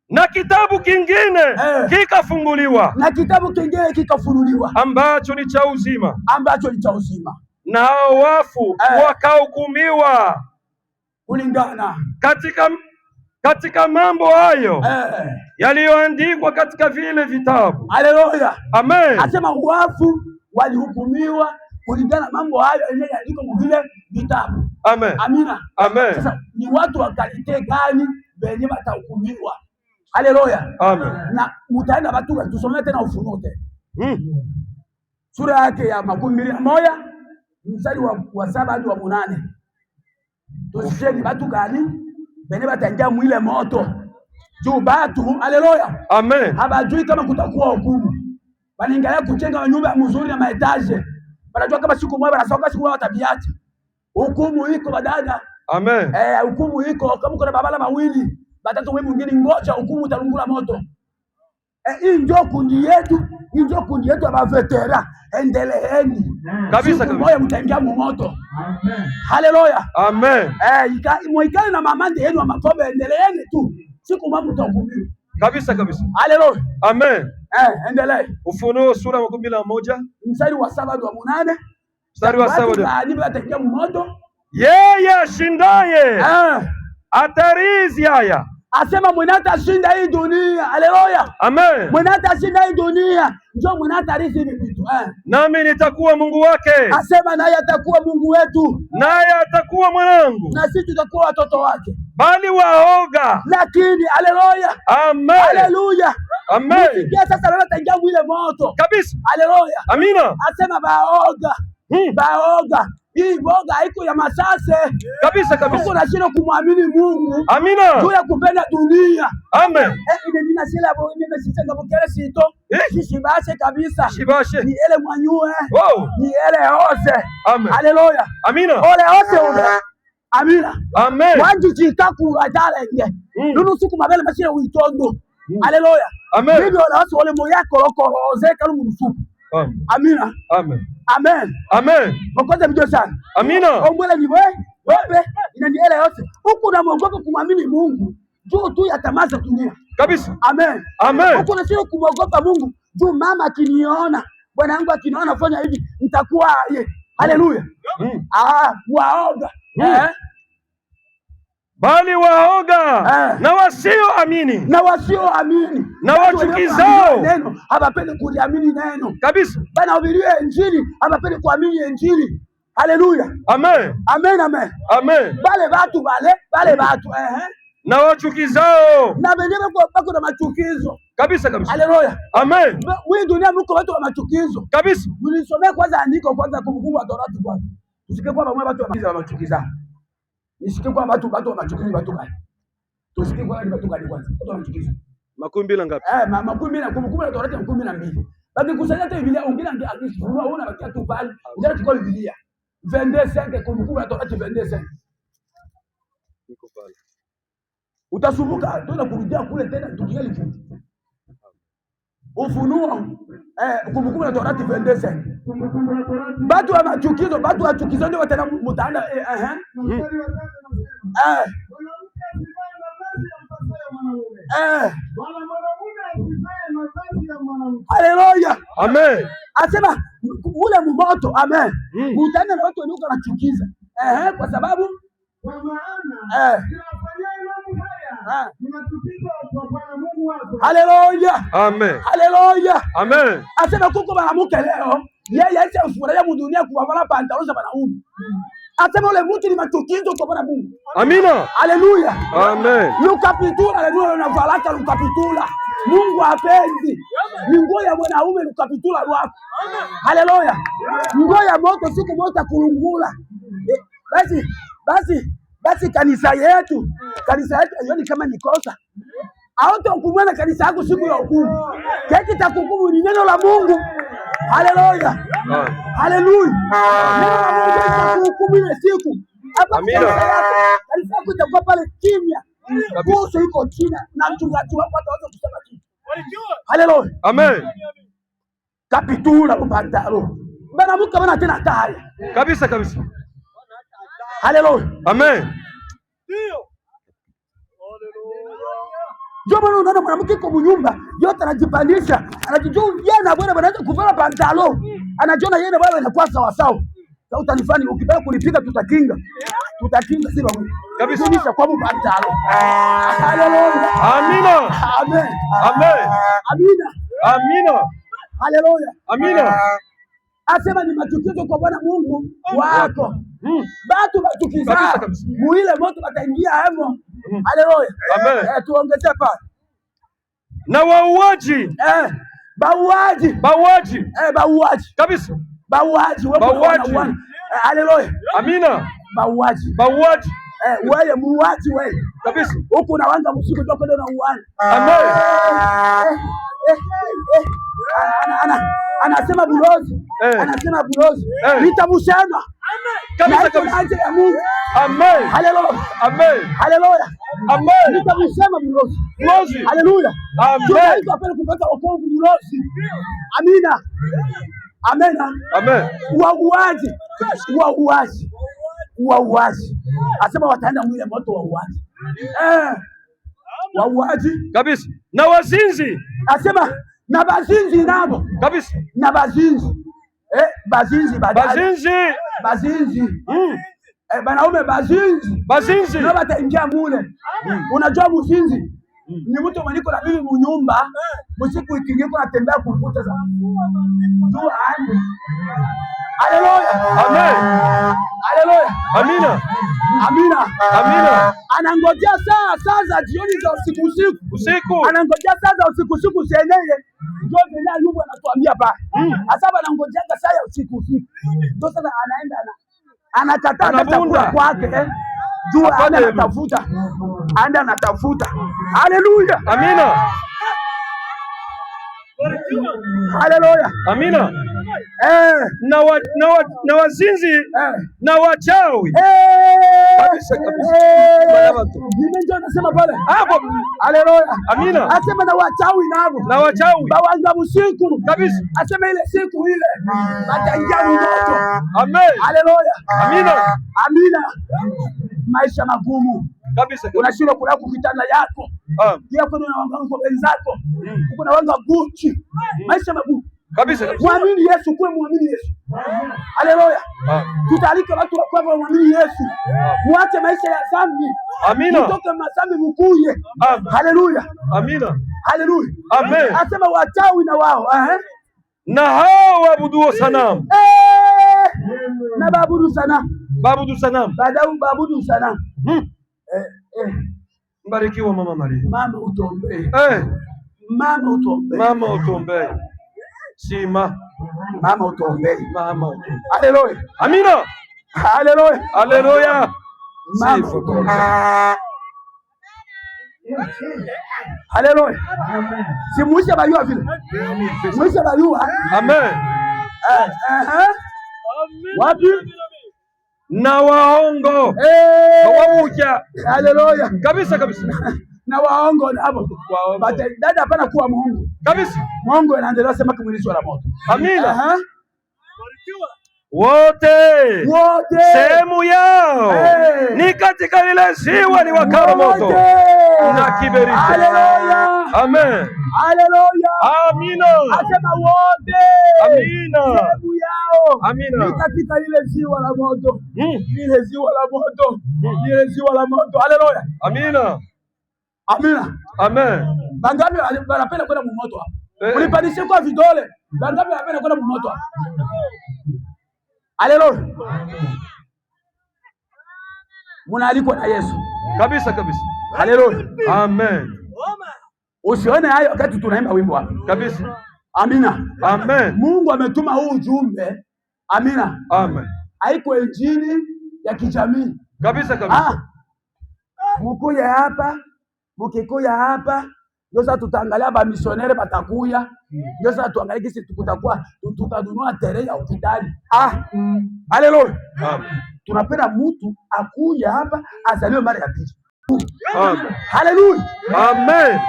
Na kitabu kingine kikafunguliwa. Ambacho ni cha uzima. Na hao wafu wakahukumiwa kulingana katika mambo hayo yaliyoandikwa katika vile vitabu. Haleluya. Amen. Asema wafu walihukumiwa kulingana mambo hayo yaliyoandikwa kwa vile vitabu. Amen. Amina. Amen. Sasa ni watu wa kalite gani wenye watahukumiwa? Haleluya. Amen. Na mutaenda batu tusomee tena Ufunuo tena. Sura yake ya 21 mstari wa 7 hadi wa 8. Tusikie ni batu gani bene bataingia mwile moto. Juu batu, haleluya. Amen. Habajui kama kutakuwa hukumu. Banaangalia kujenga nyumba nzuri na maetaje. Wanajua kama siku moja wanasonga, siku moja watabiacha. Hukumu iko badada. Amen. Hukumu iko kama kuna babala mawili, batatu wewe mwingine, ngoja hukumu utalungula moto. Hii ndio kundi yetu, hii ndio kundi yetu ya veterana. Endeleeni. Kabisa kabisa. Moyo mtaingia mu moto. Amen. Haleluya. Amen. Moikali na mamande yenu wa mapombe, endeleeni tu. Siku moja mtahukumiwa. Kabisa kabisa. Haleluya. Amen. Endelee. Ufunuo sura ya 11 mstari wa 7 hadi wa 8. Mstari wa 7. Ndio ataingia mu moto. Yeye ashindaye atarithi haya. Asema mwenye atashinda hii dunia. Haleluya. Amen. Mwenye atashinda hii dunia ndio mwenye atarithi hivi vitu. Nami nitakuwa Mungu wake. Asema naye atakuwa Mungu wetu. Naye atakuwa mwanangu. Na sisi tutakuwa watoto wake. Bali waoga. Lakini haleluya. Amen. Haleluya. Amen. Nisikia sasa leo ataingia mwile moto. Kabisa. Haleluya. Amina. Asema baoga. Baoga. Hii boga haiko ya masase. Kabisa kabisa. Uko na shida kumwamini Mungu. Amina. Juu ya kupenda dunia. Amen. Ile nina shida bo nina sisi ngabokele sito. Shibashe kabisa. Shibashe. Ni ele mwanyue. Wow. Ni ele ose. Amen. Haleluya. Amina. Ole ose ule. Amina. Amen. Wanji chikaku atalenge. Nunu siku mabele mashine uitondo. Haleluya. Amen. Bibi ole ose ole moya koloko ose kalu musuku. Amina. Amen. Amen. Amen. Mokoze bidio sana. Amina. Ombele ni wewe inaniele yote. Huku na mwogopa kumwamini Mungu juu tu ya tamaa za dunia. Kabisa. Amen. Amen. Huku na sio kumwogopa Mungu juu mama akiniona, bwana yangu akiniona fanya hivi nitakuwa yeye. Haleluya. Waoga. Bali waoga na wasioamini. Na wasioamini. Na wachukizao neno hawapendi kuliamini neno. Kabisa. Bana hubiria injili hawapendi kuamini injili. Haleluya. Amen. Amen amen. Amen. Bale watu na wachukizao. Na wenyewe bako na machukizo. Kabisa kabisa. Haleluya. Amen. Wewe dunia mko watu wa machukizo. Kabisa. Nilisomea kwanza andiko kwanza Kumbukumbu la Torati kwanza. Tusikie kwamba watu wa machukizo. Nisikie kwa watu wa machukizo watu gani? Tusikie kwa watu gani kwanza? Watu wa machukizo. 12 ngapi? 12 Kumbukumbu la Torati 12. Baki kusanya hata Biblia ungina akisifuna unaona bakia tu pale. Unataka tukao Biblia. 22 Kumbukumbu la Torati 22. Niko pale. Utasumbuka tena kurudia kule tena tukigali futi. Ufunuo Kumbukumbu la Torati 22. Kumbukumbu la Torati. Batu wa machukizo ndio watana mutaanda Haleluya. Amen. Asema ule mmoto amen. Mutaenda na watu wengi wanachukiza. Kwa sababu kwa maana haleluya. Amen. Haleluya. Amen. Asema kuko banamuke leo yeye asifurahia mudunia kuvavala pantalo za banaume. Asema ule mtu ni machukizo kwa Bwana Mungu. Amina. Haleluya. Amen. Lukapitula haleluya unavalaka lukapitula. Mungu hapendi. Ni nguo ya mwanaume lukapitula lwako. Haleluya. Nguo ya moto siku moja kulungula. Basi kanisa yetu yoni kama nikosa. Hautahukumiwa na kanisa yako siku ya hukumu. Keki takuhukumu ni neno la Mungu. Haleluya. Haleluya. Neno la Mungu litakuhukumu ile siku. Amina. Kanisa yako itakuwa pale kimya. Kuhusu iko chini na mchungaji wako ataweza kusema kitu. Haleluya. Amen. Kapitula upandalo. Bana muka bana tena taya. Kabisa kabisa. Haleluya. Amen. Ndio. Ndio maana unaona mwanamke kwa nyumba yote anajipandisha, anajijua yeye na bwana anaanza kuvaa pantalo. Anajiona yeye na bwana inakuwa sawa sawa. Sasa utanifani ukitaka kulipiga tutakinga. Tutakinga sio wewe. Kabisa nisha kwa pantalo. Haleluya. Amina. Amen. Amen. Amina. Amina. Haleluya. Amina. Asema ni machukizo kwa Bwana Mungu wako. Batu machukiza. Muile moto bataingia hemo. Haleluya. Amen. Tuongeze pale. na wauaji bauaji kabisa, bauaji. Haleluya, amina. Bauaji wewe muuaji wewe kabisa, huko unawanga msiku tu kwenda na uani. Amen. Anasema bulozi, anasema bulozi, nitamsema kabisa kabisa ya Mungu. Amen. Haleluya, amen, haleluya, amen. Nitamsema bulozi, haleluya, amen. Tunapenda kupata wokovu bulozi. Amina, amena, amen. Wauaji asema wataenda mwile moto wa uaji. Wauaji kabisa, na wazinzi asema na bazinzi nabo kabisa, na bazinzi bazinzi banaume bazinzi na bataingia mule. Unajua muzinzi ni mtu mwenye kuna bibi munyumba msiku ikingiko natembea kukuta za jua ande. Haleluya, amen, haleluya, amina, amina, amina. Anangojea saa za jioni za usiku, anangojea saa za usiku seneye ndio vile Ayubu anatuambia pale. Asaba anangojea saa ya usiku ndio sasa anaenda anakataa chakula kwake jua anatafuta haleluya, amina, haleluya, amina. Na wazinzi na wachawi kabisa kabisa, ndio nasema pale hapo. Haleluya, amina. Asema na wachawi bawanga usiku kabisa, asema ile siku ile bataingia moto. Amen, haleluya, amina, amina. Maisha magumu kabisa, unashindwa kula kitanda yako pia, kuna wanga kwa wenzako, kuna wanga Gucci. Maisha magumu kabisa. Muamini Yesu, kwa muamini Yesu. Haleluya, tutalika watu wa kwa muamini Yesu, muache maisha ya dhambi. Amina, mtoke madhambi mkuye. Haleluya, amina, haleluya, amen. Asema wachawi na wao na hao waabuduo sanamu na babudu sanamu Mbarikiwa Mama Maria. Mama utuombee. Mama utuombee. Sima. Mama utuombee. Haleluya. Amina. Haleluya. Haleluya. Mama utuombee. Haleluya. Si muisha bayua vile. Muisha bayua. Amen. Wapi? Na waongo. Wabuja. Haleluya. Kabisa kabisa. Na waongo nabo. Dada hapana kuwa Mungu. Kabisa. Mungu anaendelea sema kumilishwa na moto. Amina. Wote sehemu yao ni katika lile ziwa ni wakao moto na kiberiti. Haleluya. Amen. Haleluya. Amina. Asema wote. Amina. Sehemu yao amina ni katika lile ziwa la moto. Lile ziwa la moto. Lile ziwa la moto. Haleluya. Amina. Amina. Amen. Bangapi wanapenda kwenda mu moto hapa? Ulipandisha kwa vidole. Bangapi wanapenda kwenda mu moto hapa? Haleluya. Munaalikwa na Yesu. Kabisa kabisa. Haleluya. Amen. Usione hayo wakati tunaimba wimbo hapa. Kabisa. Amina. Amen. Mungu ametuma huu ujumbe. Amina. Amen. Haiko injili ya kijamii. Kabisa kabisa. Mkuya hapa, mkikuya hhapa, ndio sasa tutaangalia ba missionnaire batakuya. Ndio sasa tuangalie kisi tukutakuwa tutadunua tere ya hospitali. Haleluya. Amen. Tunapenda mtu akuja hapa azaliwe mara ya pili. Amen. Haleluya. Amen.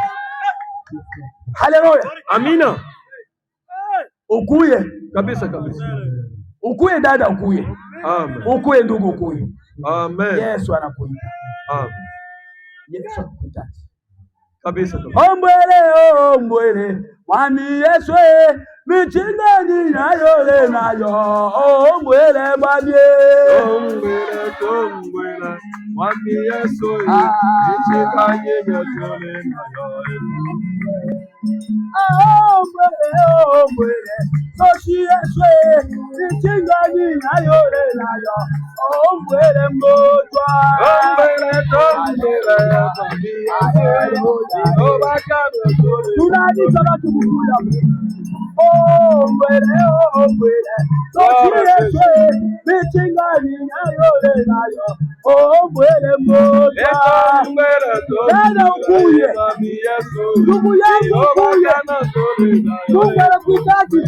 Haleluya. Amina. Ukuye kabisa kabisa. Ukuye dada, ukuye. Amen. Ukuye ndugu, ukuye. Amen. Yesu anakuita. Amen. Yesu anakuita. Kabisa kabisa. Ombwele mwami Yesu michingani nayo nayo ombwele mwami ombwele mwami Yesu michingani nayo nayo ombwele soshi Yesu michingani nayo nayo ombele mmoja. Tunani sana tumukuya. Ombele. Tokiye michingani nyayole nayo. Ombele mmoja. Tena ukuye. Ndugu yangu ukuye. Mungu anakuhitaji.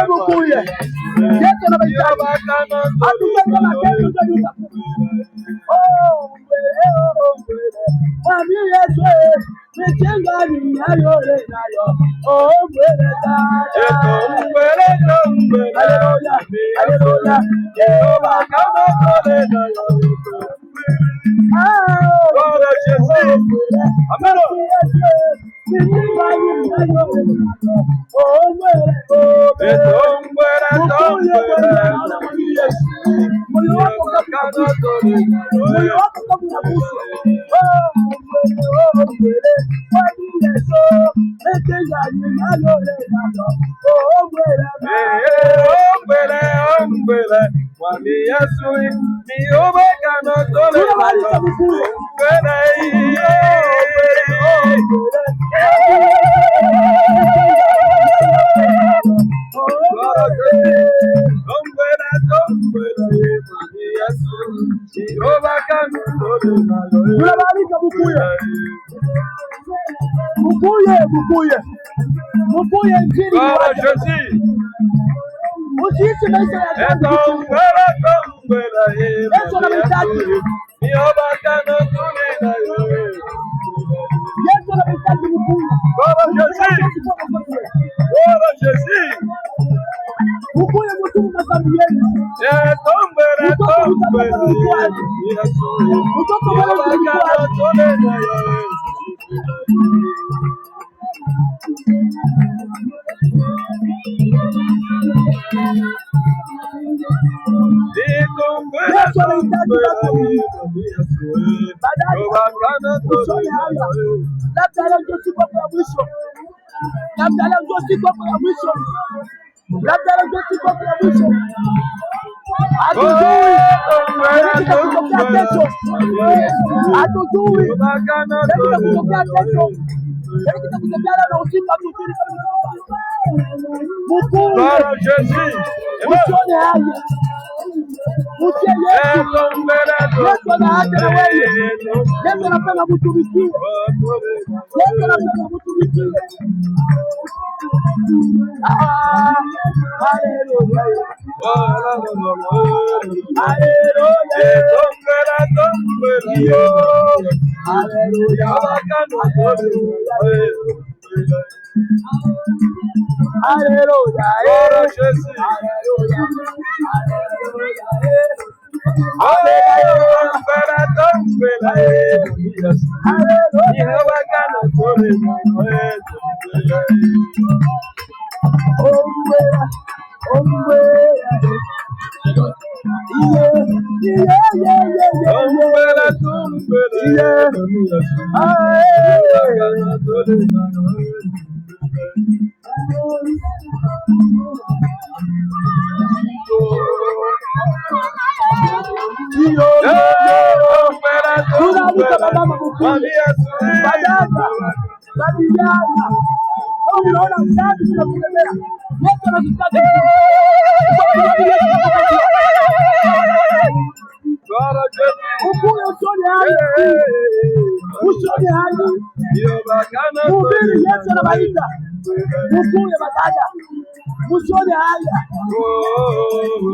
Mukuye. Yesu anamhitaji. Atupe matendo tujuta. Mwambie Yesu michingani nyayole nayo. Ombele dada. Haleluya. Haleluya. Yehova kama kole nayo. Mukuye njiri usiishi maisha ya dhambi. Yesu anamhitaji. Yesu anamhitaji Mukuye. Mukuye mutubu na dhambi yenu. Mushone haya.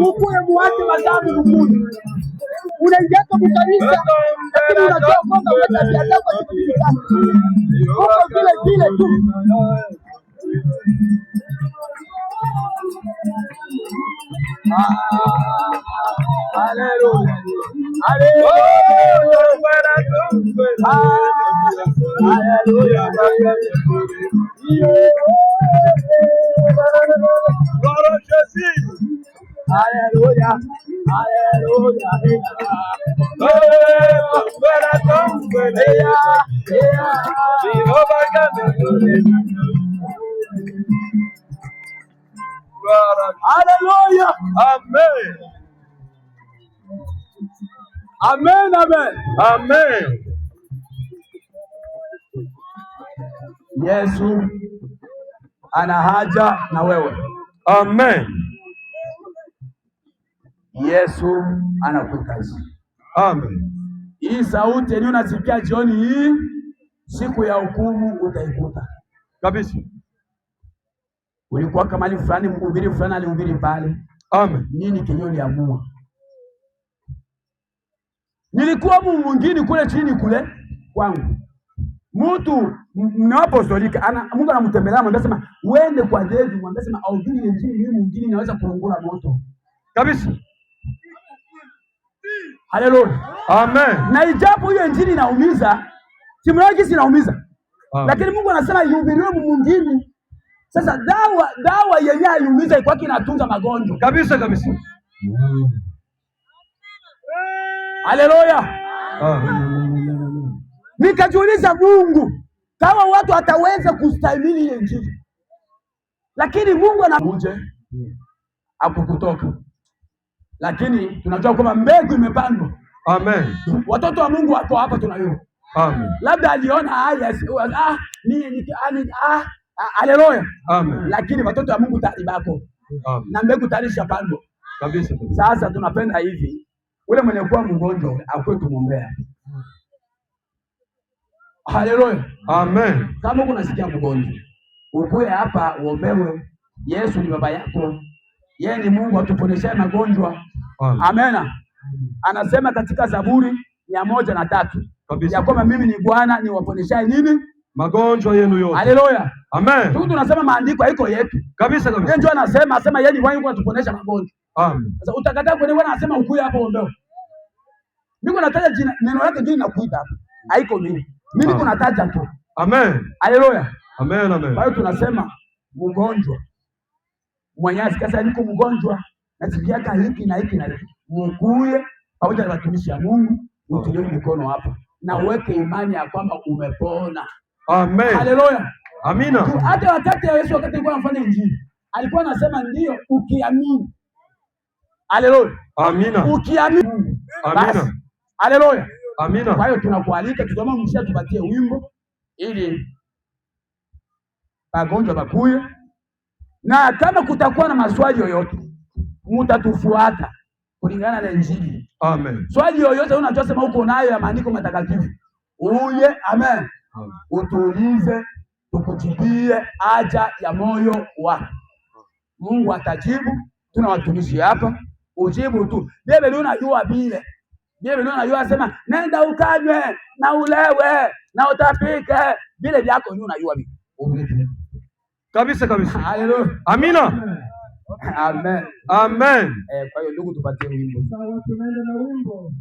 Mukuye muache madhambi Mukuye. Unaingia kwa kanisa lakini unajua kwamba utajiandaa kwa kipindi chako. Uko vile vile tu. Haleluya. Haleluya. Haleluya. Haleluya. Haleluya. Haleluya. Amen. Amen, amen. Amen. Yesu ana haja na wewe. Amen. Yesu anakuhitaji. Amen. Hii sauti yenyewe unasikia jioni hii, siku ya hukumu utaikuta kabisa. Ulikuwa kama fulani, mhubiri fulani alihubiri pale. Amen. Nini kenyewe uliamua? Nilikuwa mwingine kule chini kule kwangu, mtu apostolika Mungu anamtembelea, anamwambia sema uende kwa David, mwambie sema aujui injili, mimi mwingine naweza kurungura moto kabisa. Haleluya. Amen. Na ijapo hiyo injili inaumiza, timu yake si inaumiza, lakini Mungu anasema ihubiriwe mwingine. Sasa dawa yenyewe haiumiza, iko inatunza magonjwa kabisa kabisa. Haleluya. Nikajiuliza, Mungu kama watu ataweza kustahimili ile injili, lakini Mungu anamuje akukutoka, lakini tunajua kwamba mbegu imepandwa. Amen. Watoto wa Mungu wako hapa tunayua. Amen. Labda aliona haleluya. Amen. Lakini watoto wa Mungu tayari bako. Amen. Na mbegu tayari shapandwa kabisa. Sasa tunapenda hivi, ule mwenye kuwa mgonjwa akwe tumuombea. Haleluya. Amen. Kama uko nasikia mgonjwa, ukue hapa uombewe. Yesu ni baba yako, yeye ni Mungu atuponesha magonjwa. Amena. Anasema katika Zaburi 103 ya kwamba mimi ni Bwana niwaponeshaye nini? Magonjwa yenu yote. Haleluya. Amen. Tunasema maandiko haiko yetu. Kabisa kabisa. Yeye ndio anasema yeye ni Bwana yuko atuponesha magonjwa. Amen. Sasa utakataa kwenda Bwana anasema ukue hapo ombewe. Niko nataja jina, neno lake jina nakuita hapa. Haiko mimi. Mimi niko nataja tu. Amen. Haleluya. Amen, amen. Kwa hiyo tunasema mgonjwa mwenyazi kasa niko mgonjwa nasikia hiki na hiki na hiki, mkuye pamoja na watumishi ya Mungu, utilie mikono hapa na uweke imani ya kwamba umepona. Amen. Haleluya. Amina. Hata wakati Yesu wakati alikuwa anafanya injili alikuwa anasema ndio ukiamini. Haleluya. Amina. Ukiamini. Amina. Haleluya. Amina. Kwa hiyo tunakualika tutama mshia tupatie wimbo ili magonjwa bakuye, na kama kutakuwa na maswali yoyote mutatufuata kulingana na injili. Amen. Swali yoyote unajua sema uko nayo ya maandiko matakatifu uye, amen, utuulize tukujibie haja ya moyo wako. Mungu atajibu. Tuna watumishi hapa, ujibu tu. Biblia unajua vile. Biblia unajua sema nenda ukanywe na ulewe na utapike. Vile vyako ni unajua vile. Kabisa kabisa. Haleluya. Amina. Amen. Amen. Kwa hiyo ndugu tupatie wimbo. Sawa, tunaenda na wimbo.